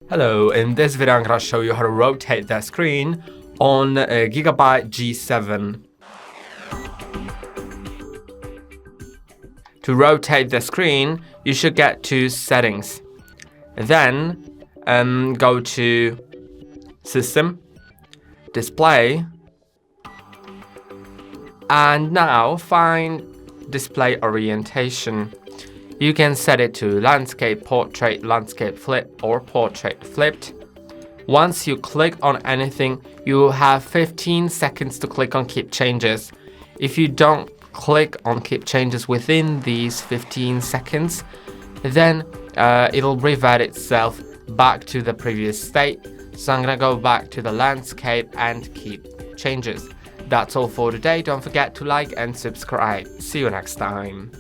Hello, in this video I'm going to show you how to rotate the screen on a GIGABYTE G7. To rotate the screen, you should get to Settings. Then go to System, Display, and now find Display Orientation. You can set it to landscape, portrait, landscape flip, or portrait flipped. Once you click on anything, you will have 15 seconds to click on Keep Changes. If you don't click on Keep Changes within these 15 seconds, then it'll revert itself back to the previous state. So I'm gonna go back to the landscape and keep changes. That's all for today. Don't forget to like and subscribe. See you next time.